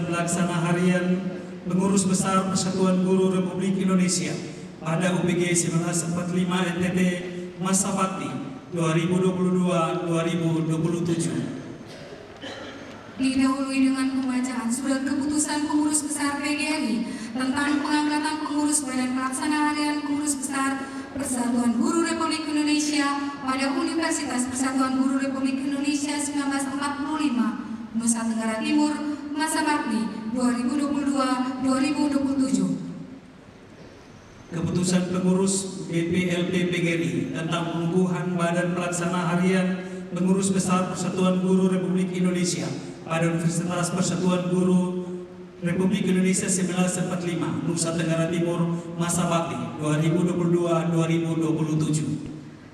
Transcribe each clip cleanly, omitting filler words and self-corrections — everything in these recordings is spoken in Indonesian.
Badan Pelaksana Harian Pengurus Besar Persatuan Guru Republik Indonesia pada UPG 1945 NTT masa bakti 2022-2027. Didahului dengan pembacaan surat keputusan pengurus besar PGRI tentang pengangkatan pengurus Badan Pelaksana Harian Pengurus Besar Persatuan Guru Republik Indonesia pada Universitas Persatuan Guru Republik Indonesia 1945, Nusa Tenggara Timur, masa bakti 2022-2027. Keputusan pengurus BPLP PGRI tentang pengukuhan Badan Pelaksana Harian Pengurus Besar Persatuan Guru Republik Indonesia pada Universitas Persatuan Guru Republik Indonesia 1945, Nusa Tenggara Timur, masa bakti 2022-2027.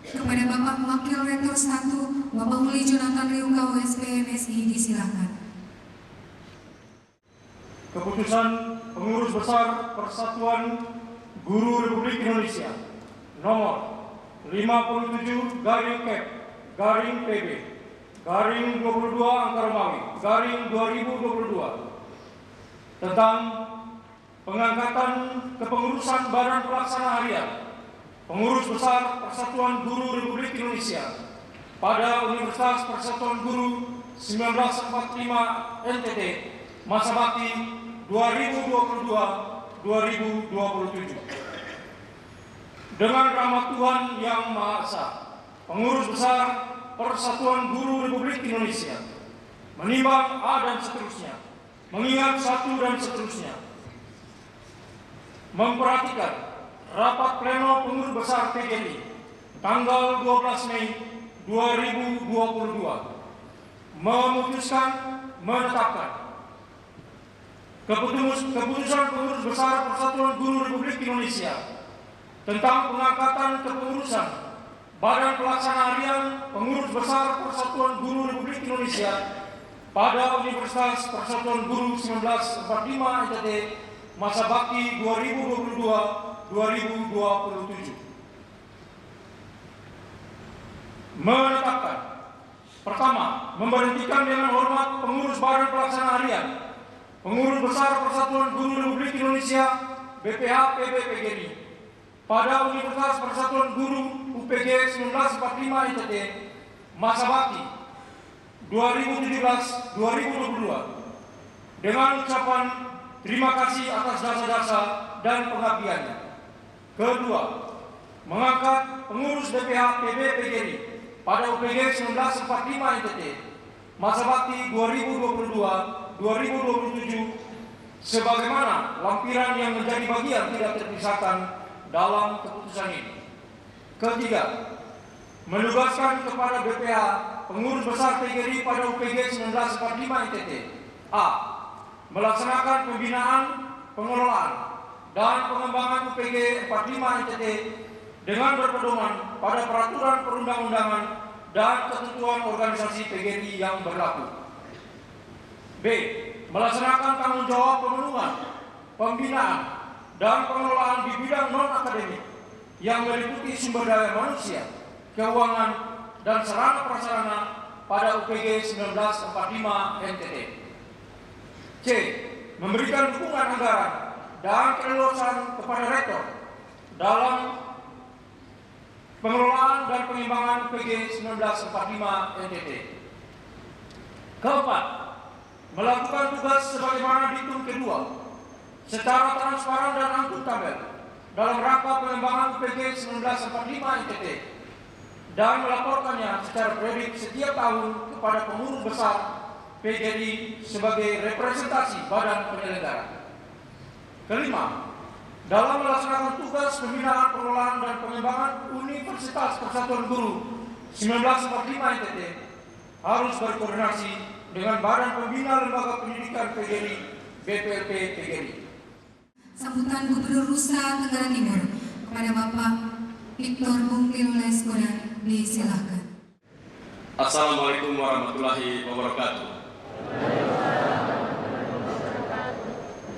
Kepada Bapak Wakil Rektor 1, Bapak Muli Jonathan Riuka USP MSI, disilakan. Keputusan Pengurus Besar Persatuan Guru Republik Indonesia nomor 57/PB/22/2022 tentang pengangkatan kepengurusan Badan Pelaksana Harian Pengurus Besar Persatuan Guru Republik Indonesia pada Universitas Persatuan Guru 1945 NTT masa bakti 2022-2027. Dengan rahmat Tuhan Yang Maha Esa, Pengurus Besar Persatuan Guru Republik Indonesia menimbang A dan seterusnya, mengingat satu dan seterusnya, memperhatikan rapat pleno Pengurus Besar PGRI tanggal 12 Mei 2022 memutuskan menetapkan keputusan Pengurus Besar Persatuan Guru Republik Indonesia tentang pengangkatan kepengurusan Badan Pelaksana Harian Pengurus Besar Persatuan Guru Republik Indonesia pada Universitas Persatuan Guru 1945 NTT masa bakti 2022-2027. Menetapkan: pertama, memberhentikan dengan hormat pengurus Badan Pelaksana Harian Pengurus Besar Persatuan Guru Republik Indonesia BPH PB PGRI pada Universitas Persatuan Guru UPG 1945 NTT masa bakti 2017-2022 dengan ucapan terima kasih atas jasa-jasa dan pengabdiannya. Kedua, mengangkat pengurus BPH PB PGRI pada UPG 1945 NTT masa bakti 2022-2027 sebagaimana lampiran yang menjadi bagian tidak terpisahkan dalam keputusan ini. Ketiga, menugaskan kepada BPH Pengurus Besar PGRI pada UPG 1945 NTT A. Melaksanakan pembinaan, pengelolaan, dan pengembangan UPG 45 NTT dengan berpedoman pada peraturan perundang-undangan dan ketentuan organisasi PGRI yang berlaku. B. Melaksanakan tanggung jawab pemenuhan, pembinaan, dan pengelolaan di bidang non-akademik yang meliputi sumber daya manusia, keuangan, dan sarana prasarana pada UPG 1945 NTT. C. Memberikan dukungan anggaran dan keleluasan kepada rektor dalam pengelolaan dan pengembangan UPG 1945 NTT. Keempat, melakukan tugas sebagaimana dituntut kedua secara transparan dan akuntabel dalam rangka pengembangan UPG 1945 NTT dan melaporkannya secara periodik setiap tahun kepada pengurus besar PGRI sebagai representasi badan penyelenggara. Kelima, dalam melaksanakan tugas pembinaan, pengelolaan, dan pengembangan Universitas Persatuan Guru 1945 NTT harus berkoordinasi dengan Badan Pembina Lembaga Pendidikan PGRI BPLP PGRI. Sambutan Gubernur Nusa Tenggara Timur kepada Bapak Victor Bungkil Leskoda, disilakan. Assalamualaikum warahmatullahi wabarakatuh.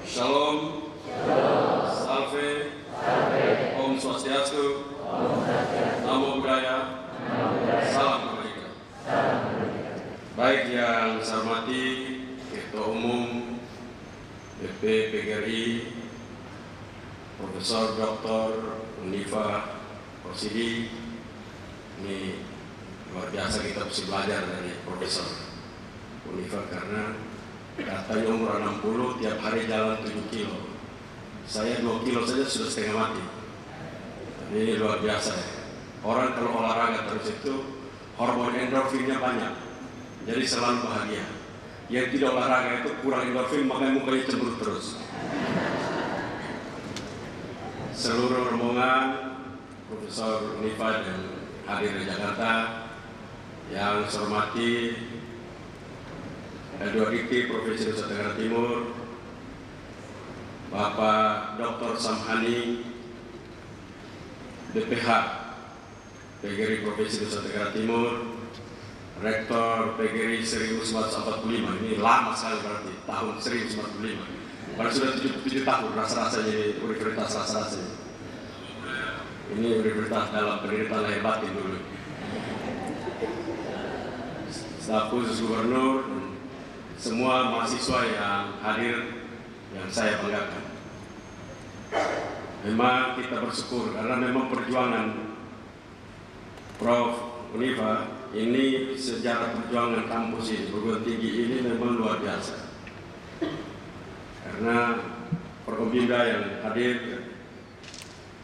Shalom, Salve, Om Swastiastu, Namo Buddhaya, Salam Kebajikan. Baik yang saya hormati Ketua Umum BP PGRI, Profesor Dr. Unifa Rosidi. Ini luar biasa, kita mesti belajar dari Profesor Unifa karena katanya umur 60 tiap hari jalan 7 kilo. Saya 2 kilo saja sudah setengah mati. Ini luar biasa ya. Orang kalau olahraga terus itu hormon endorfinnya banyak, jadi selalu bahagia. Yang tidak olahraga itu kurang endorfin, makanya mukanya cemberut terus. Seluruh rombongan Profesor Unifa dan hadir di Jakarta, yang saya hormati Kedua Dikti Provinsi Nusa Tenggara Timur, Bapak Dr. Samhani, DPH PGRI Provinsi Nusa Tenggara Timur, Rektor PGRI 1945, ini lama sekali berarti, tahun 1945. Baru sudah 77 tahun rasa-rasanya ini universitas rasa-rasanya. Ini universitas dalam pendidikan lahir batin dulu. Staf khusus gubernur, semua mahasiswa yang hadir yang saya banggakan. Memang kita bersyukur karena memang perjuangan Prof. Unifa ini, sejarah perjuangan kampus ini, perguruan tinggi ini memang luar biasa. Karena Forkompimda yang hadir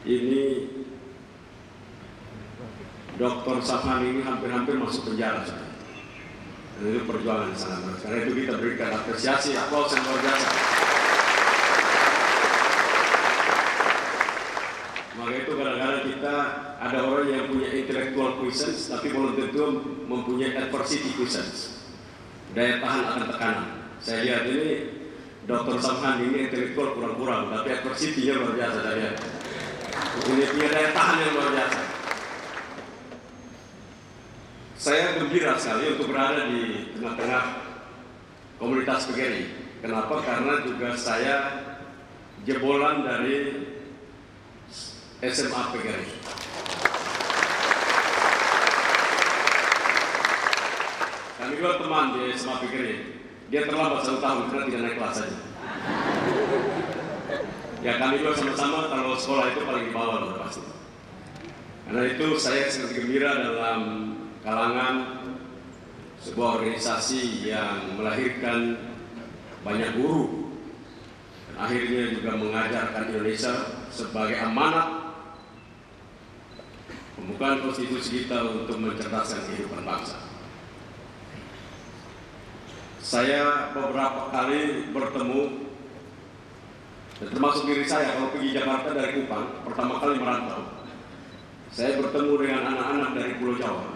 ini, Dr. Samhani ini hampir-hampir masuk penjara. Dan itu perjuangan yang sangat berat. Karena itu kita berikan apresiasi, aplaus yang luar biasa. Maka itu kadang-kadang kita ada orang yang punya intellectual quotient, tapi belum tentu mempunyai adversity quotient, daya tahan akan tekanan. Saya lihat ini Dr. Samhani ini intelektual kurang-kurang, tapi adversity-nya luar biasa saya lihat. Ini punya daya tahan yang luar biasa. Saya gembira sekali untuk berada di tengah-tengah komunitas PGRI. Kenapa? Karena juga saya jebolan dari SMA PGRI. Kami juga teman di SMA PGRI. Dia terlambat 1 tahun karena tidak naik kelas saja. Ya kami juga sama-sama kalau sekolah itu paling di bawah loh pasti. Karena itu saya sangat gembira dalam kalangan sebuah organisasi yang melahirkan banyak guru dan akhirnya juga mengajarkan Indonesia sebagai amanat pembukaan konstitusi kita untuk mencerdaskan kehidupan bangsa. Saya beberapa kali bertemu, dan termasuk diri saya kalau pergi Jakarta dari Kupang, pertama kali merantau, saya bertemu dengan anak-anak dari Pulau Jawa.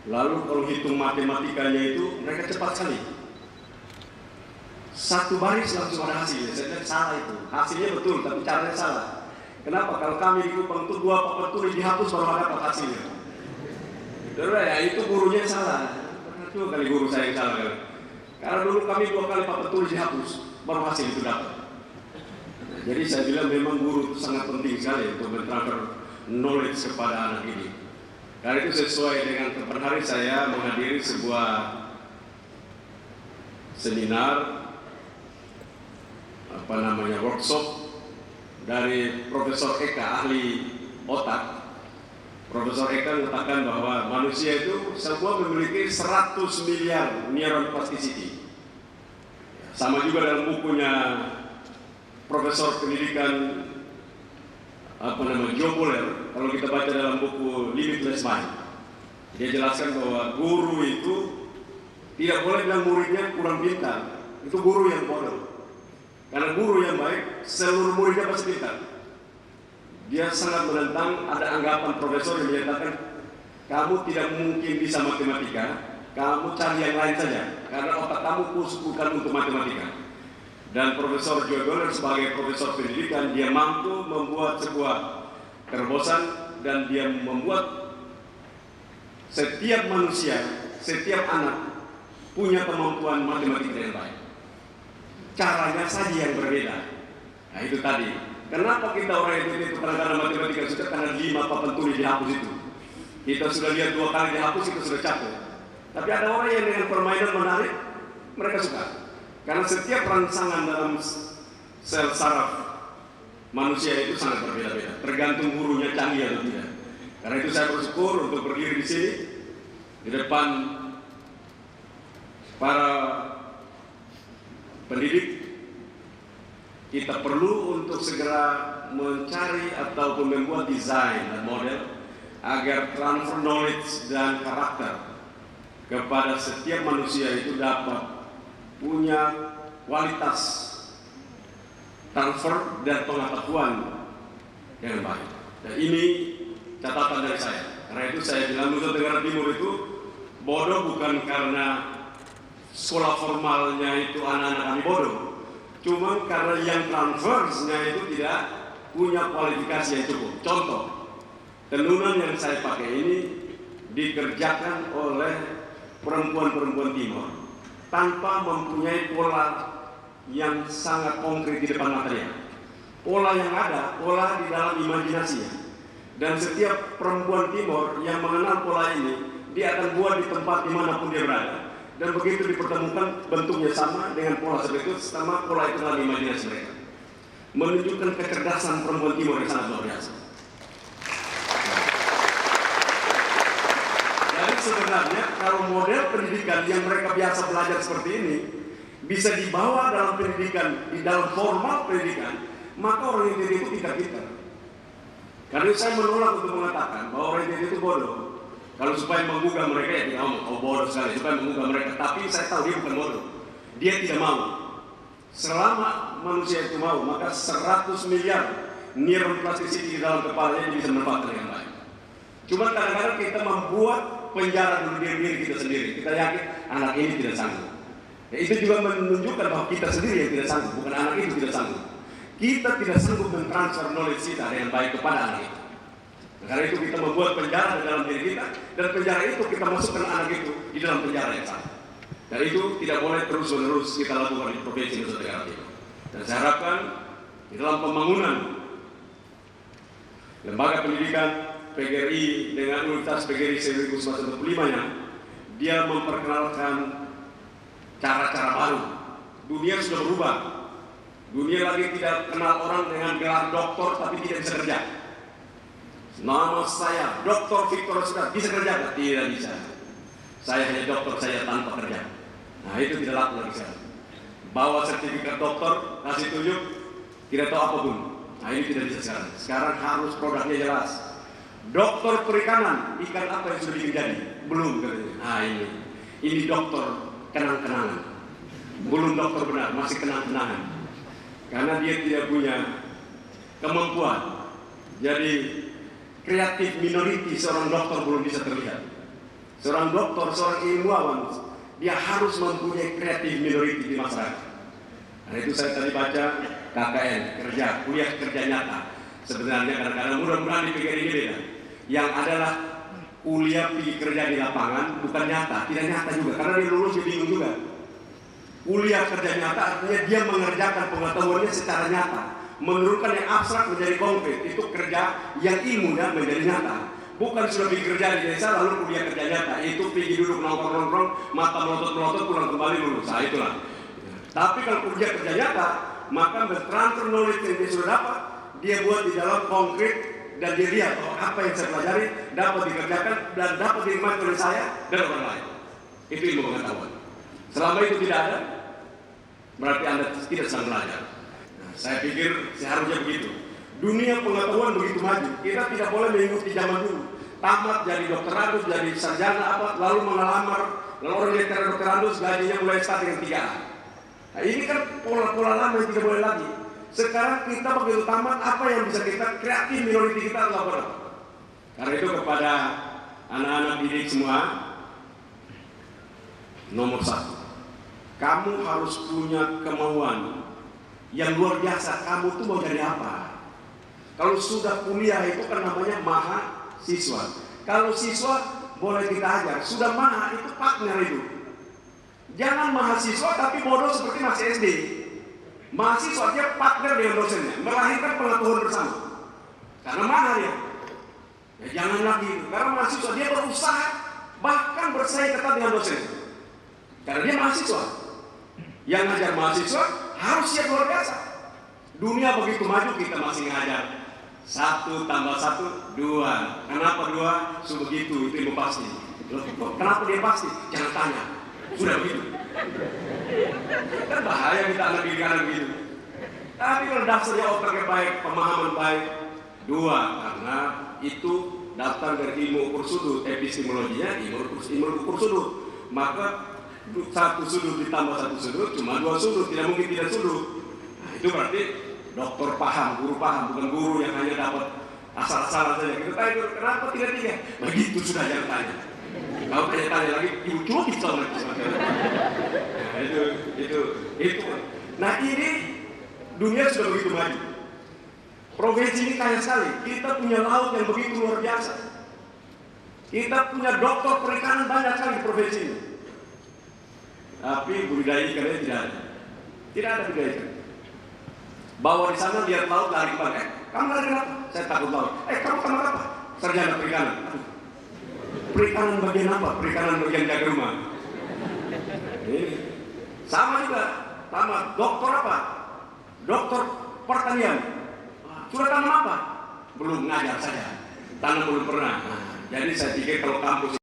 Lalu kalau hitung matematikanya itu mereka cepat sekali. 1 baris langsung ada hasilnya. Saya bilang salah itu. Hasilnya betul, tapi caranya salah. Kenapa? Kalau kami di Kupang itu 2 papan tulis dihapus baru dapat hasilnya. Ya itu gurunya salah. Itu kali guru saya yang salah. Karena dulu kami 2 kali papan tulis dihapus baru hasil itu dapat. Jadi saya bilang memang guru itu sangat penting sekali untuk mentransfer knowledge kepada anak ini. Karena itu sesuai dengan kapan hari saya menghadiri sebuah seminar workshop dari Profesor Eka, ahli otak. Profesor Eka mengatakan bahwa manusia itu semua memiliki 100 miliar neuron plasticity. Sama juga dalam bukunya Profesor Pendidikan Joe Boller, kalau kita baca dalam buku Limitless Mind, dia jelaskan bahwa guru itu tidak boleh bilang muridnya kurang pintar, itu guru yang bodoh. Karena guru yang baik, seluruh muridnya pasti pintar. Dia sangat menentang ada anggapan profesor yang menyatakan kamu tidak mungkin bisa matematika, kamu cari yang lain saja, karena otak kamu khusus bukan untuk matematika. Dan Profesor Joe Boller sebagai profesor pendidikan, dia mampu membuat sebuah terobosan dan dia membuat setiap manusia, setiap anak punya kemampuan matematika yang baik. Caranya saja yang berbeda. Nah itu tadi. Kenapa kita orang itu kadang-kadang matematika sudah karena 5 papan tulis dihapus itu. Kita sudah lihat 2 kali dihapus, kita sudah capek. Tapi ada orang yang dengan permainan menarik, mereka suka. Karena setiap rangsangan dalam sel saraf manusia itu sangat berbeda-beda, tergantung gurunya canggih atau tidak. Karena itu saya bersyukur untuk berdiri di sini di depan para pendidik. Kita perlu untuk segera mencari ataupun membuat desain dan model agar transfer knowledge dan karakter kepada setiap manusia itu dapat punya kualitas transfer dan pengetahuan yang baik. Dan ini catatan dari saya. Karena itu saya bilang Nusa Tenggara Timur itu bodoh bukan karena sekolah formalnya itu anak-anak kami bodoh, cuma karena yang transfersnya itu tidak punya kualifikasi yang cukup. Contoh, tenunan yang saya pakai ini dikerjakan oleh perempuan-perempuan Timur tanpa mempunyai pola yang sangat konkret di depan matanya. Pola yang ada, pola di dalam imajinasinya. Dan setiap perempuan Timur yang mengenal pola ini, dia akan buat di tempat dimanapun dia berada. Dan begitu dipertemukan bentuknya sama dengan pola seperti itu, sama pola itu dalam imajinasi mereka. Menunjukkan kecerdasan perempuan Timur yang sangat luar biasa. Jadi sebenarnya kalau model pendidikan yang mereka biasa belajar seperti ini bisa dibawa dalam pendidikan, di dalam formal pendidikan, maka orang itu tidak pintar. Karena saya menolak untuk mengatakan bahwa orang itu bodoh. Kalau supaya menggugah mereka ya tidak mau, oh bodoh sekali, supaya menggugah mereka. Tapi saya tahu dia bukan bodoh, dia tidak mau. Selama manusia itu mau, maka 100 miliar neuroplasticity di dalam kepalanya bisa bermanfaat dengan baik. Cuma kadang-kadang kita membuat penjara dulu diri kita sendiri. Kita yakin anak ini tidak sanggup. Ya, itu juga menunjukkan bahwa kita sendiri yang tidak sanggup, bukan anak itu tidak sanggup. Kita tidak sanggup mentransfer knowledge kita dengan baik kepada anak itu. Karena itu kita membuat penjara di dalam diri kita, dan penjara itu kita masukkan anak itu di dalam penjara yang sama. Dan itu tidak boleh terus-menerus kita lakukan di Provinsi Nusa Tenggara Timur. Dan saya harapkan di dalam pembangunan lembaga pendidikan PGRI dengan Universitas PGRI 1945-nya, dia memperkenalkan cara-cara baru. Dunia sudah berubah. Dunia lagi tidak kenal orang dengan gelar doktor tapi tidak bisa kerja. Nama saya Dr. Victor Sudah bisa kerja? Tidak bisa. Saya hanya dokter, saya tanpa kerja. Nah itu tidak laku lagi sekarang. Bawa sertifikat dokter, kasih tunjuk, tidak tahu apapun. Nah ini tidak bisa sekarang. Sekarang harus produknya jelas. Dokter perikanan, ikan apa yang sudah bikin jadi? Belum katanya. Nah ini dokter kenang-kenangan. Belum dokter benar, masih kenang-kenangan. Karena dia tidak punya kemampuan. Jadi kreatif minority seorang dokter belum bisa terlihat. Seorang dokter, seorang ilmuwan, dia harus mempunyai kreatif minority di masyarakat. Nah itu saya tadi baca KKN, kuliah kerja nyata. Sebenarnya kadang-kadang mudah-mudahan di PGRI ini beda. Yang adalah kuliah pergi kerja di lapangan, bukan nyata, tidak nyata juga. Karena dia lulus dia bingung juga. Kuliah kerja nyata artinya dia mengerjakan pengetahuannya secara nyata. Menurunkan yang abstrak menjadi konkret. Itu kerja yang ilmunya menjadi nyata. Bukan sudah pergi kerja di desa lalu kuliah kerja nyata. Itu pergi duduk nongkrong-nongkrong, mata melotot-melotot, pulang kembali lulus. Nah itulah. Tapi kalau kuliah kerja nyata, maka bertransfer knowledge yang dia sudah dapat, dia buat di dalam konkret dan dia lihat apa yang saya pelajari dapat dikerjakan dan dapat dinikmati oleh saya dan orang lain. Itu ilmu pengetahuan. Selama itu tidak ada, berarti Anda tidak sedang belajar. Nah, saya pikir seharusnya begitu. Dunia pengetahuan begitu maju. Kita tidak boleh mengikuti zaman dulu. Tamat jadi dokterandus, jadi sarjana apa, lalu mengelamar, lalu orang jadi dokterandus gajinya mulai start dengan 3A. Nah, ini kan pola-pola lama yang tidak boleh lagi. Sekarang kita begitu tamat, apa yang bisa kita kreatif minority kita lakukan. Karena itu kepada anak-anak didik semua, nomor 1, kamu harus punya kemauan yang luar biasa. Kamu tuh mau jadi apa? Kalau sudah kuliah itu kan namanya mahasiswa. Kalau siswa boleh kita ajar. Sudah maha itu partner itu. Jangan mahasiswa tapi bodoh seperti masih SD. Mahasiswa dia partner dengan dosennya, melahirkan pengetahuan bersama. Karena maha dia. Ya jangan lagi. Karena mahasiswa dia berusaha bahkan bersaing ketat dengan dosen. Karena dia mahasiswa. Yang ngajar mahasiswa harus siap luar biasa. Dunia begitu maju, kita masih ngajar 1 tambah 1 2. Kenapa 2? Begitu, itu ilmu pasti. Loh, kenapa dia pasti? Jangan tanya. Sudah begitu. Kan bahaya kita anak didik anak begitu. Tapi kalau dasarnya otaknya baik, pemahaman baik, 2, karena itu datang dari ilmu ukur sudut, epistemologinya ilmu ukur sudut. Maka 1 sudut ditambah 1 sudut cuma 2 sudut, tidak mungkin tidak sudut. Nah, itu berarti dokter paham, guru paham, bukan guru yang hanya dapat asal-asalan saja. Kita tanya, kenapa 3-3? Begitu sudah, jangan tanya. Kalau tanya lagi, ibu cuci sama nah, itu. Nah, ini dunia sudah begitu maju. Provinsi ini kaya sekali. Kita punya laut yang begitu luar biasa. Kita punya dokter perikanan banyak sekali di provinsi ini. Tapi budidaya ikannya tidak ada. Tidak ada budidaya ikan. Bawa di sana lihat laut lari kemana? Kamu lari kenapa? Saya takut laut. Kamu kamar apa? Sarjana perikanan. Perikanan bagian apa? Perikanan bagian jaga rumah. Sama juga. Sama dokter apa? Dokter pertanian. Sudah tanam apa? Belum, ngajar saja. Tanam belum pernah. Jadi saya pikir kalau kampus,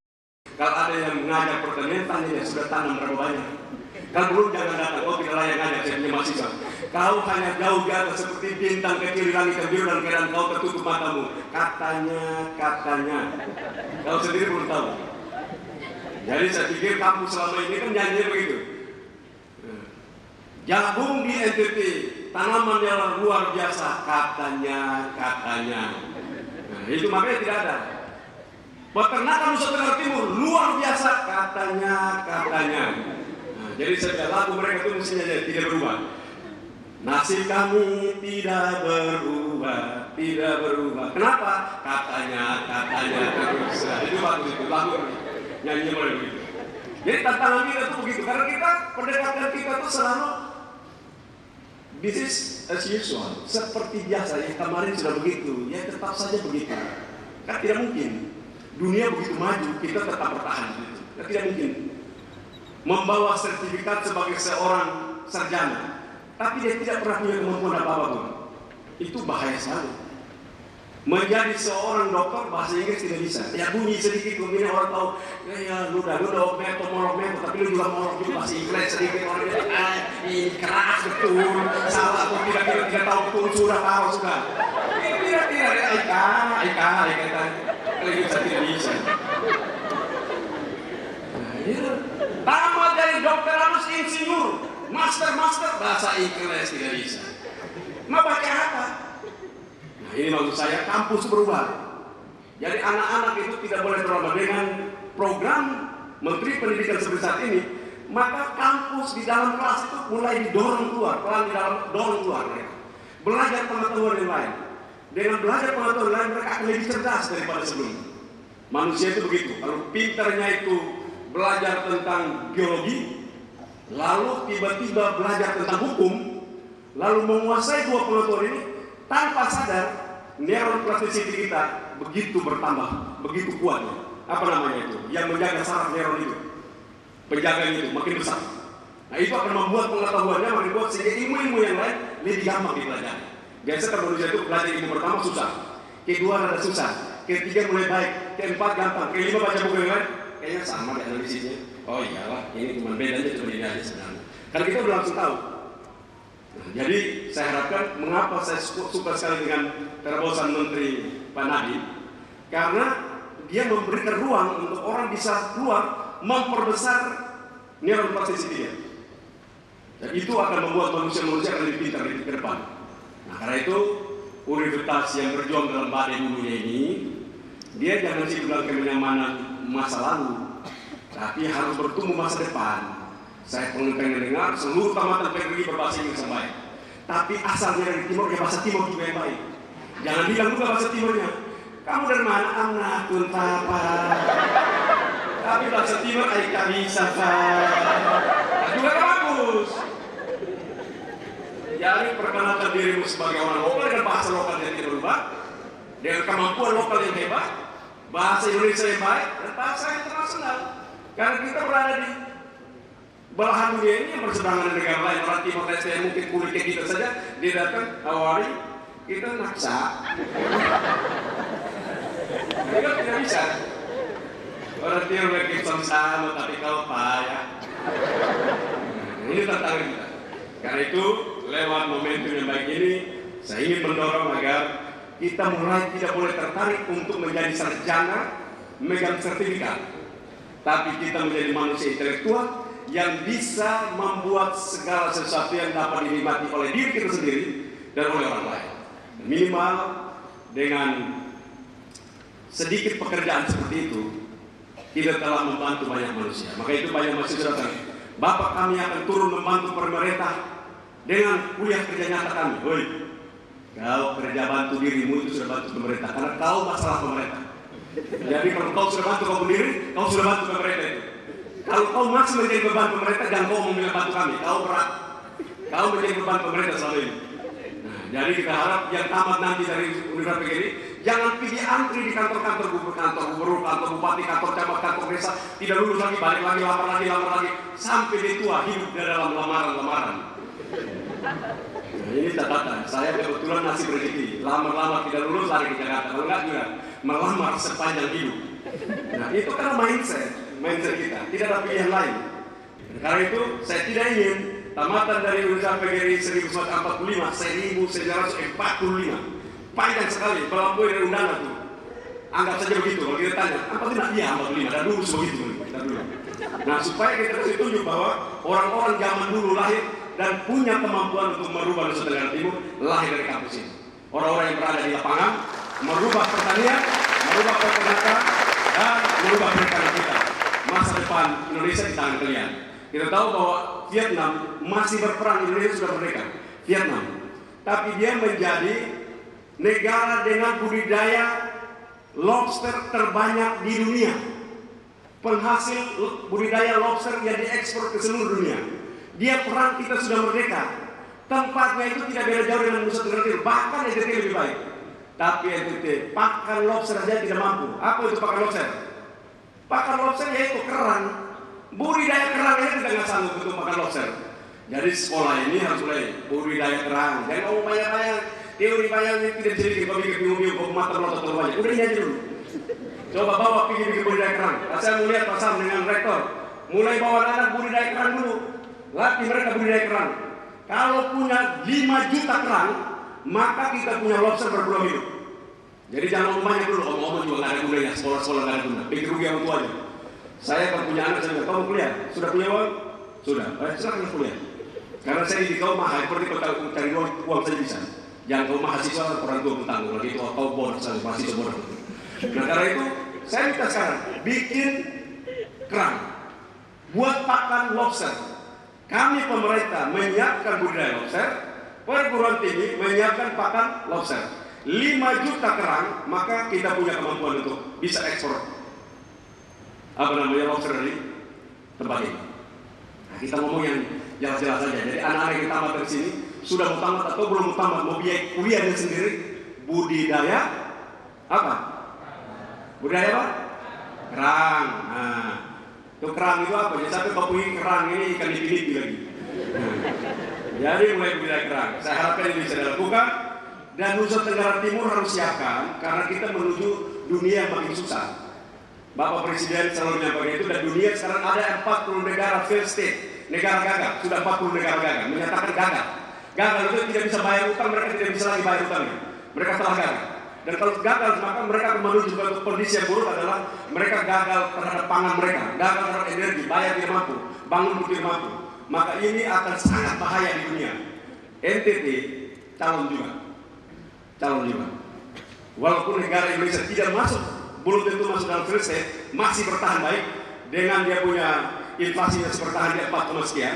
kalau ada yang mengajar pertanian, tanya dia sudah tanam berapa banyak. Kalau belum, jangan datang. Oh, tidak layak ngajar, saya punya mahasiswa. Kau hanya jauh di atas seperti bintang kecil di langit biru dan keadaan kau tertutup matamu. Katanya. Kau sendiri belum tahu. Jadi saya pikir kampus selama ini kan nyanyi begitu. Jagung di NTT, tanaman yang luar biasa, katanya. Nah, itu makanya tidak ada. Peternakan Nusa Tenggara Timur luar biasa, katanya. Nah, jadi saya lagu mereka itu mestinya tidak berubah. Nasib kami tidak berubah. Kenapa? Katanya. Terus. Nah, itu bagus itu lagu nyanyi mulai begitu. Jadi tantangan kita itu begitu, karena kita pendekatan kita itu selalu business as usual, seperti biasa. Yang kemarin sudah begitu, ya tetap saja begitu. Kan tidak mungkin. Dunia begitu maju, kita tetap bertahan gitu. Kan tidak mungkin. Membawa sertifikat sebagai seorang sarjana, tapi dia tidak pernah punya kemampuan apa-apa pun. Itu bahaya sekali. Menjadi seorang dokter bahasa Inggris tidak bisa. Ya bunyi sedikit, kemudian orang tahu, ya lu udah molok, tapi lu juga molok juga bahasa Inggris sedikit. Orang bilang, ini keras betul, salah atau tidak tahu betul, sudah. Tidak, Ika, kalau bisa tidak bisa. Tamat dari dokter harus insinyur, master bahasa Inggris tidak bisa. Mau baca apa? Ini maksud saya, kampus berubah. Jadi anak-anak itu tidak boleh terlambat dengan program Menteri Pendidikan seperti saat ini. Maka kampus di dalam kelas itu mulai didorong keluar, belajar pengetahuan yang lain. Dengan belajar pengetahuan lain, mereka akan lebih cerdas daripada sebelumnya. Manusia itu begitu. Kalau pintarnya itu belajar tentang geologi, lalu tiba-tiba belajar tentang hukum, lalu menguasai dua pengetahuan ini, tanpa sadar neuron plasticity kita begitu bertambah, begitu kuatnya. Apa namanya itu? Yang menjaga saraf neuron itu, penjaganya itu makin besar. Nah, itu akan membuat pengetahuannya membuat sehingga ilmu-ilmu yang lain lebih gampang dipelajari. Biasa kalau manusia itu belajar ilmu pertama susah, kedua rada susah, ketiga mulai baik, keempat gampang, kelima baca buku yang lain kayaknya sama di analisisnya. Oh iyalah, ini cuma bedanya cuma ini aja sebenarnya. Karena kita udah langsung tahu. Nah, jadi saya harapkan mengapa saya suka sekali dengan terobosan Menteri Pak Nadiem, karena dia memberikan ruang untuk orang bisa keluar memperbesar neuron plasticity-nya. Dan itu akan membuat manusia-manusia lebih pintar di depan. Nah, karena itu universitas yang berjuang dalam badai dulunya ini, dia jangan sibuk dalam kenyamanan masa lalu, tapi harus bertumbuh masa depan. Saya pengen dengar seluruh tamatan PGRI berbahasa Inggris yang baik. Tapi asalnya dari timur, ya bahasa timur juga yang baik. Jangan bilang juga bahasa timurnya. Kamu dari mana? Anak Tuntapa. Tapi bahasa timur, Aika bisa, Pak. Juga kan bagus. Jadi perkenalkan dirimu sebagai orang lokal dengan bahasa lokal yang tidak berubah, dengan kemampuan lokal yang hebat, bahasa Indonesia yang baik, dan bahasa internasional. Karena kita berada di belahan dunia ini yang berseberangan dengan negara lain. Orang Timor Leste yang mungkin kulitnya kita saja, dia datang awali kita maksa. Ini kan tidak bisa. Orang Timor Leste sama tapi kau payah. Ini tantangan kita. Karena itu lewat momentum yang baik ini, saya ingin mendorong agar kita mulai tidak boleh tertarik untuk menjadi sarjana, megang sertifikat, tapi kita menjadi manusia intelektual yang bisa membuat segala sesuatu yang dapat dinikmati oleh diri kita sendiri dan oleh orang lain. Minimal dengan sedikit pekerjaan seperti itu, kita telah membantu banyak manusia. Maka itu banyak mahasiswa datang, Bapak kami akan turun membantu pemerintah dengan kuliah kerja nyata kami. Woi, kau kerja bantu dirimu itu sudah bantu pemerintah, karena kau masalah pemerintah. Jadi kalau kau sudah bantu kau sendiri, kau sudah bantu pemerintah itu. Kalau kau masih menjadi beban pemerintah, jangan kau mau bantu kami. Kau berat. Kau menjadi beban pemerintah selama ini. Nah, jadi kita harap yang tamat nanti dari Universitas PGRI jangan pilih antri di kantor-kantor gubernur, kantor bupati, kantor camat, kantor desa, tidak lulus lagi, balik lagi, lamar lagi, sampai dia tua hidup di dalam lamaran-lamaran. Nah, ini catatan. Saya kebetulan nasib rezeki, lamar tidak lulus lari ke Jakarta. Kalau enggak juga melamar sepanjang hidup. Nah, itu kan mindset kita, tidak ada pilihan lain. Karena itu saya tidak ingin tamatan dari Universitas PGRI 1945, panjang sekali, melampaui dari undangan itu. Anggap saja begitu, kalau kita tanya, apa tidak dia 45, dan lulus begitu. Nah, supaya kita kasih tunjuk bahwa orang-orang zaman dulu lahir dan punya kemampuan untuk merubah Nusa Tenggara Timur, lahir dari kampus ini. Orang-orang yang berada di lapangan, merubah pertanian, merubah peternakan, dan merubah perikanan kita. Masa depan Indonesia di tangan kalian. Kita tahu bahwa Vietnam masih berperang, Indonesia sudah merdeka. Vietnam. Tapi dia menjadi negara dengan budidaya lobster terbanyak di dunia. Penghasil budidaya lobster yang diekspor ke seluruh dunia. Dia perang, kita sudah merdeka. Tempatnya itu tidak beda jauh dengan Nusa Tenggara Timur, bahkan NTT lebih baik. Tapi NTT pakan lobster saja tidak mampu. Apa itu pakan lobster? Pakan lobster yaitu kerang. Budidaya kerang ini tidak sanggup untuk makan lobster. Jadi sekolah ini harus mulai budidaya kerang. Jangan ngomong banyak-banyak. Teori banyak ini tidak jadi kita bikin bingung-bingung, kok mata melotot terlalu banyak. Udah ini aja dulu. Coba bawa pikir-pikir budidaya kerang. Saya mau lihat Pak Sam dengan rektor. Mulai bawa anak budidaya kerang dulu. Latih mereka budidaya kerang. Kalau punya 5 juta kerang, maka kita punya lobster berpeluang hidup. Jadi jangan ngomong banyak dulu. Ngomong juga nggak ada gunanya. Sekolah-sekolah nggak ada guna. Pikir rugi orang tua aja. Saya kalau punya anak, saya bilang, kamu kuliah? Sudah punya uang? Sudah. Silakan kuliah. Karena saya di kau mahal, seperti kau cari uang saja bisa. Jangan kau mahasiswa, orang tua bertanggung. Lagi itu kau bodoh, mahasiswa bodoh. Nah karena itu, saya minta sekarang, bikin kerang. Buat pakan lobster. Kami pemerintah menyiapkan budidaya lobster, perguruan tinggi menyiapkan pakan lobster. 5 juta kerang, maka kita punya kemampuan untuk bisa ekspor lobster dari tempat ini. Nah, kita ngomong yang jelas-jelas saja. Jadi anak-anak yang tamat dari sini sudah mau tamat atau belum mau tamat, mau biaya kuliahnya sendiri, budidaya apa? Budidaya apa? Kerang. Nah, itu kerang itu apa? Jadi sampai kau punya kerang ini ikan dipilih lagi. Nah, jadi mulai budidaya kerang. Saya harapkan ini bisa dilakukan. Dan Nusa Tenggara Timur harus siapkan karena kita menuju dunia yang makin susah. Bapak Presiden selalu menyampaikan itu, dan dunia sekarang ada 40 negara failed state, negara gagal, sudah 40 negara gagal, menyatakan gagal. Gagal itu tidak bisa bayar utang, mereka tidak bisa lagi bayar utangnya. Mereka telah gagal. Dan kalau gagal, maka mereka akan menuju ke kondisi yang buruk adalah mereka gagal terhadap pangan mereka, gagal terhadap energi, bayar tidak mampu, bangun pun tidak mampu. Maka ini akan sangat bahaya di dunia. NTT calon juga. Walaupun negara Indonesia tidak masuk, belum tentu masuk dalam krisis, masih bertahan baik dengan dia punya inflasinya bertahan di 4, sekian.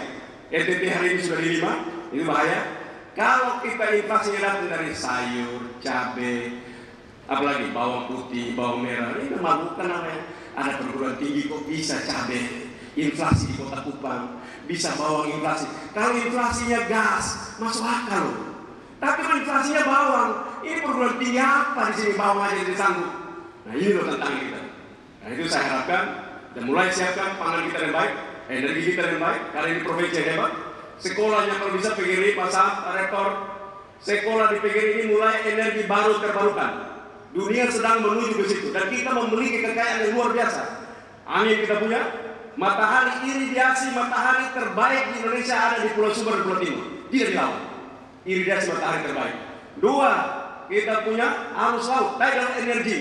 NTT hari ini sudah di 5, ini bahaya. Kalau kita inflasinya datang dari sayur, cabai, apalagi bawang putih, bawang merah, ini memalukan namanya. Ada perguruan tinggi kok bisa cabai, inflasi di Kota Kupang, bisa bawang inflasi. Kalau inflasinya gas, masuk akal loh. Tapi kalau inflasinya bawang, ini perguruan tinggi apa di sini bawang aja jadi sanggup. Nah ini loh tantangan kita. Nah itu saya harapkan dan mulai siapkan pangan kita yang baik. energi kita yang baik, karena ini provinsi yang hebat. Sekolahnya kalau bisa PGRI, pasang rektor. Sekolah di PGRI ini mulai energi baru terbarukan. Dunia sedang menuju ke situ dan kita memiliki kekayaan yang luar biasa. Angin kita punya, matahari iridiasi matahari terbaik di Indonesia ada di Pulau Sumber dan Pulau Timur, tidak di laut. Iridiasi matahari terbaik. Dua, kita punya arus laut, tidal energy.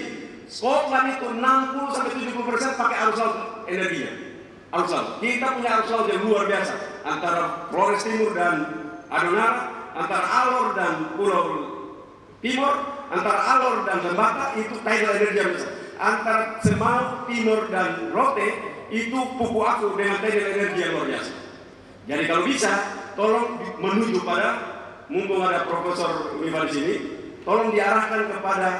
Scotland itu 60-70% pakai arus laut energinya. Arus laut. Kita punya arus laut yang luar biasa antara Flores Timur dan Adonara, antara Alor dan Pulau Timur, antara Alor dan Lembata itu tidal energy yang besar. Antara Semau, Timur dan Rote itu Puku Aku dengan tidal energy yang luar biasa. Jadi kalau bisa, tolong menuju pada, mumpung ada Profesor Univa di sini, tolong diarahkan kepada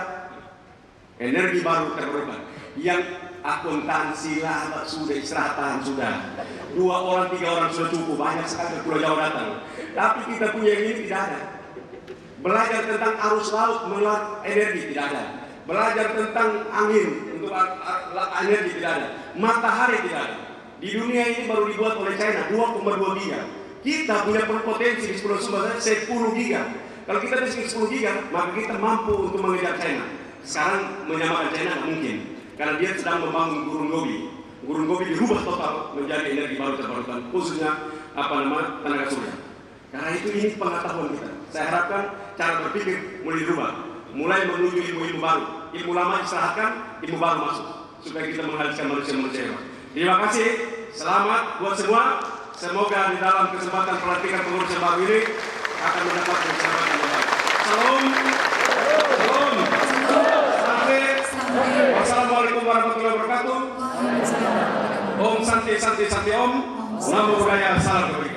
energi baru terbarukan yang akuntansi lah sudah istirahat sudah 2 orang 3 orang sudah cukup, banyak sekali Pulau Jawa datang, tapi kita punya yang ini tidak ada. Belajar tentang arus laut mengelola energi tidak ada, belajar tentang angin untuk energi tidak ada, matahari tidak ada. Di dunia ini baru dibuat oleh China 2,2 giga. Kita punya potensi di Pulau Sumber 10 giga. Kalau kita di 10 giga, maka kita mampu untuk mengejar China. Sekarang menyamakan China nggak mungkin, karena dia sedang membangun gurun gobi. Gurun gobi dirubah total menjadi energi baru terbarukan, khususnya tenaga surya. Karena itu ini pengetahuan kita. Saya harapkan cara berpikir mulai dirubah, mulai menuju ilmu-ilmu baru. Ilmu lama istirahatkan, ilmu baru masuk, supaya kita menghasilkan manusia-manusia hebat. Terima kasih, selamat buat semua. Semoga di dalam kesempatan pelantikan pengurus yang baru ini akan mendapat kesempatan yang baik. Salam. Wassalamualaikum warahmatullahi wabarakatuh. Om Santi Santi Santi Om. Namo Buddhaya. Salam kebajikan.